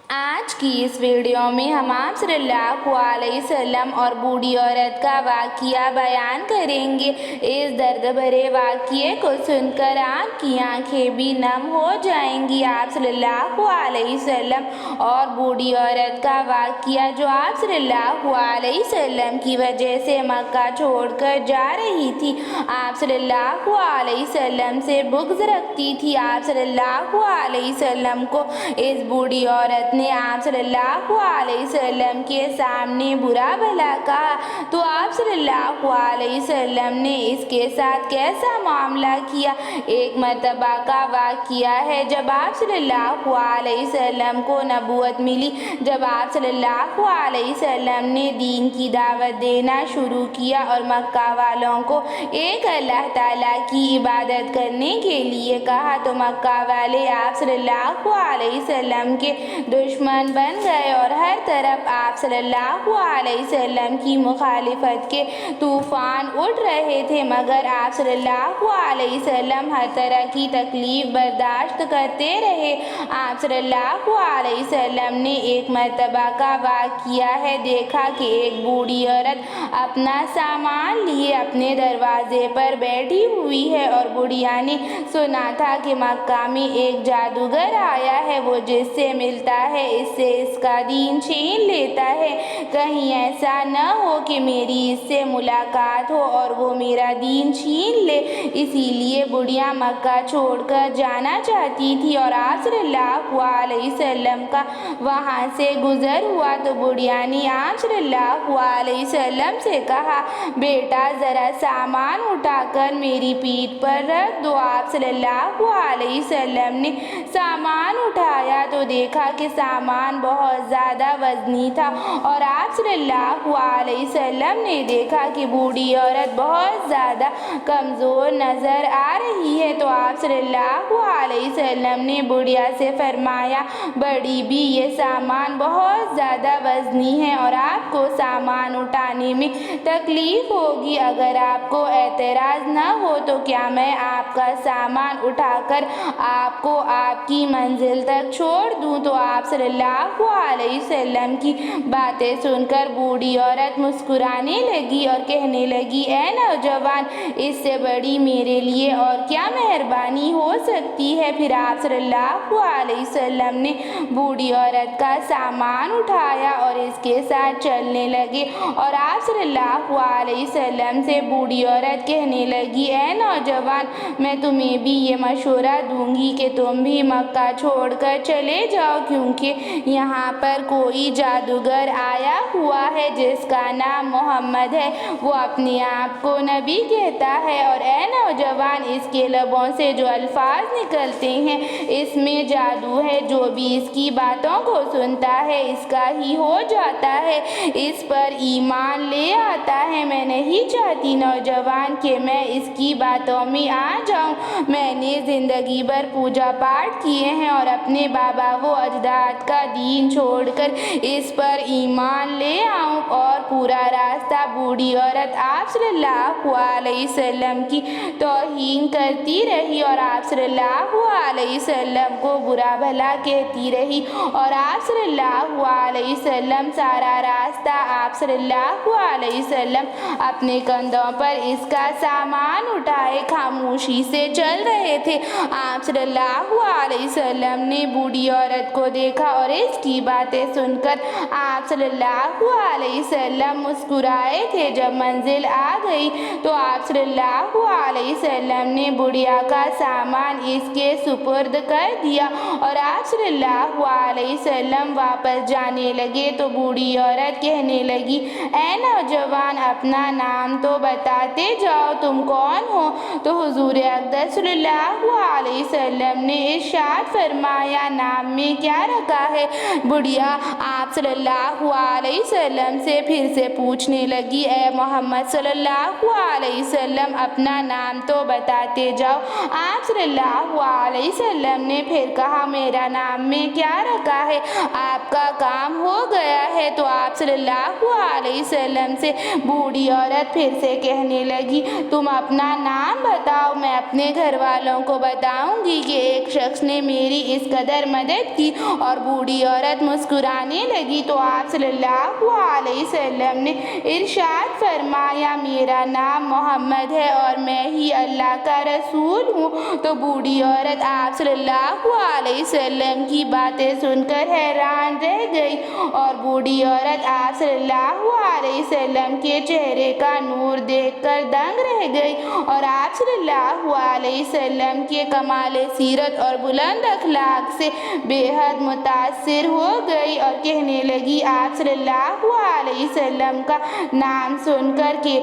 आज की इस वीडियो में हम आप सल्लल्लाहु अलैहि वसल्लम और बूढ़ी औरत का वाक़िया बयान करेंगे। इस दर्द भरे वाक़िए को सुनकर आपकी आंखें भी नम हो जाएंगी। आप सल्लल्लाहु अलैहि वसल्लम और बूढ़ी औरत का वाक़िया जो आप सल्लल्लाहु अलैहि वसल्लम की वजह से मक्का छोड़कर जा रही थी। आप सल्लल्लाहु अलैहि वसल्लम से बुग़्ज़ रखती थी। आप सल्लल्लाहु अलैहि वसल्लम को इस बूढ़ी औरत ने आप सल्लल्लाहु अलैहि वसल्लम के सामने बुरा भला कहा, तो आप सल्लल्लाहु अलैहि वसल्लम ने इसके साथ कैसा मामला किया। एक मरतबा का वाक़िया है जब आप सल्लल्लाहु अलैहि वसल्लम को नबूवत मिली। जब आप सल्लल्लाहु अलैहि वसल्लम ने दीन की दावत देना शुरू किया और मक्का वालों को एक अल्लाह ताला की इबादत करने के लिए कहा, तो मक्का वाले आप सल्लल्लाहु अलैहि वसल्लम के दुश्मन बन गए और हर तरफ आप सल्लल्लाहु अलैहि वसल्लम की मुखालिफत के तूफान उठ रहे थे। मगर आप सल्लल्लाहु अलैहि वसल्लम हर तरह की तकलीफ बर्दाश्त करते रहे। आप सल्लल्लाहु अलैहि वसल्लम ने एक मरतबा का वाक़िया है, देखा कि एक बूढ़ी औरत अपना सामान लिए अपने दरवाजे पर बैठी हुई है और बुढ़िया ने सुना था कि मक्का में एक जादूगर आया है, वो जिससे मिलता है इससे इसका दीन छीन लेता है। कहीं ऐसा न हो कि मेरी इससे मुलाकात हो और वो मेरा दीन छीन ले। इसीलिए बुढ़िया मक्का छोड़कर जाना चाहती थी और आप सल्लल्लाहु अलैहि वसल्लम का वहाँ से गुजर हुआ तो बुढ़िया ने आप सल्लल्लाहु अलैहि वसल्लम से कहा, बेटा ज़रा सामान उठाकर मेरी पीठ पर रख दो। आप सल्लल्लाहु अलैहि वसल्लम ने सामान उठाया तो देखा कि सामान बहुत ज़्यादा वज़नी था और आप सल्लल्लाहु अलैहि वसल्लम ने देखा कि बूढ़ी औरत बहुत ज़्यादा कमज़ोर नज़र आ रही है। तो आप सल्लल्लाहु अलैहि वसल्लम ने बुढ़िया से फरमाया, बड़ी भी ये सामान बहुत ज़्यादा वज़नी है और आपको सामान उठाने में तकलीफ़ होगी। अगर आपको एतराज़ न हो तो क्या मैं आपका सामान उठाकर आपको आपकी मंजिल तक छोड़ दूँ। तो आप सल्लल्लाहु अलैहि वसल्लम की बातें सुनकर बूढ़ी औरत मुस्कुराने लगी और कहने लगी, ऐ नौजवान, इससे बड़ी मेरे लिए और क्या मेहरबानी हो सकती है। फिर आप सल्लल्लाहु अलैहि वसल्लम ने बूढ़ी औरत का सामान उठाया और इसके साथ चलने लगे और आप सल्लल्लाहु अलैहि वसल्लम से बूढ़ी औरत कहने लगी, ऐ नौजवान, मैं तुम्हें भी ये मशवरा दूंगी कि तुम भी मक्का छोड़कर चले जाओ, क्योंकि यहाँ पर कोई जादूगर आया हुआ है जिसका नाम मोहम्मद है। वो अपने आप को नबी कहता है और ऐ नौजवान, इसके लबों से जो अल्फाज निकलते हैं इसमें जादू है। जो भी इसकी बातों को सुनता है इसका ही हो जाता है, इस पर ईमान ले आता है। मैं नहीं चाहती नौजवान कि मैं इसकी बातों में आ जाऊं। मैंने ज़िंदगी भर पूजा पाठ किए हैं और अपने बाबा वो अजदाद का दीन छोड़कर इस पर ईमान ले आऊं। और पूरा रास्ता बूढ़ी औरत आप सल्लल्लाहु अलैहि वसल्लम की तौहीन करती रही और आप सल्लल्लाहु अलैहि वसल्लम को बुरा भला कहती रही और आप सल्लल्लाहु अलैहि वसल्लम सारा रास्ता आप सल्लल्लाहु अलैहि वसल्लम अपने कंधों पर इसका सामान उठाए खामोशी से चल रहे थे। आप सल्लल्लाहु अलैहि वसल्लम ने बूढ़ी औरत को देखा और इसकी बातें सुनकर आप सल्लल्लाहु अलैहि वसल्लम मुस्कुराए थे। जब मंजिल आ गई तो आप सल्लल्लाहु अलैहि वसल्लम ने बुढ़िया का सामान इसके सुपुर्द कर दिया और आप सल्लल्लाहु अलैहि वसल्लम वापस जाने लगे तो बूढ़ी औरत कहने लगी, ऐ नौजवान, अपना नाम तो बताते जाओ, तुम कौन हो। तो हुजूर अक़दस सल्लल्लाहु अलैहि वसल्लम ने इरशाद फरमाया, नाम में क्या रखा है। बुढ़िया आप सल्लल्लाहु अलैहि वसल्लम से फिर से पूछने लगी, ऐ मोहम्मद सल्लल्लाहु अलैहि वसल्लम, अपना नाम तो बताते जाओ। आप सल्लल्लाहु अलैहि वसल्लम ने फिर कहा, मेरा नाम में क्या रखा है, आपका काम हो गया है। तो आप सल्लल्लाहु अलैहि वसल्लम से बूढ़ी औरत फिर से कहने लगी, तुम अपना नाम बताओ, मैं अपने घर वालों को बताऊंगी कि एक शख्स ने मेरी इस कदर मदद की और اور بوڑھی عورت مسکرانے لگی تو آپ صلی اللہ علیہ وسلم نے ارشاد فرمایا میرا نام محمد ہے اور میں ہی اللہ کا رسول ہوں۔ تو بوڑھی عورت آپ صلی اللہ علیہ وسلم کی باتیں سن کر حیران رہ گئی اور بوڑھی عورت آپ صلی اللہ علیہ وسلم کے چہرے کا نور دیکھ کر دنگ رہ گئی اور آپ صلی اللہ علیہ وسلم کے کمال سیرت اور بلند اخلاق سے بے حد متاثر ہو گئی اور کہنے لگی آپ صلی اللہ علیہ وسلم کا نام سن کر کہ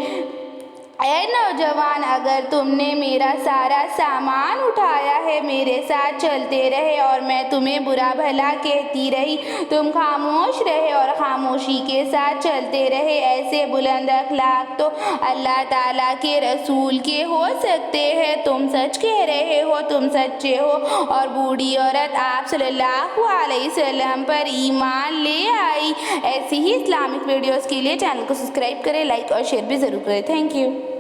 اے نوجوان، اگر تم نے میرا سارا سامان اٹھایا ہے، میرے ساتھ چلتے رہے اور میں تمہیں برا بھلا کہتی رہی، تم خاموش رہے اور خاموشی کے ساتھ چلتے رہے، ایسے بلند اخلاق تو اللہ تعالیٰ کے رسول کے ہو سکتے ہیں، تم سچ کہہ رہے ہو، تم سچے ہو۔ اور بوڑھی عورت آپ صلی اللہ علیہ وسلم پر ایمان لے آئی۔ ایسی ہی اسلامک ویڈیوز کے لیے چینل کو سبسکرائب کریں، لائک اور شیئر بھی ضرور کریں۔ Thank you.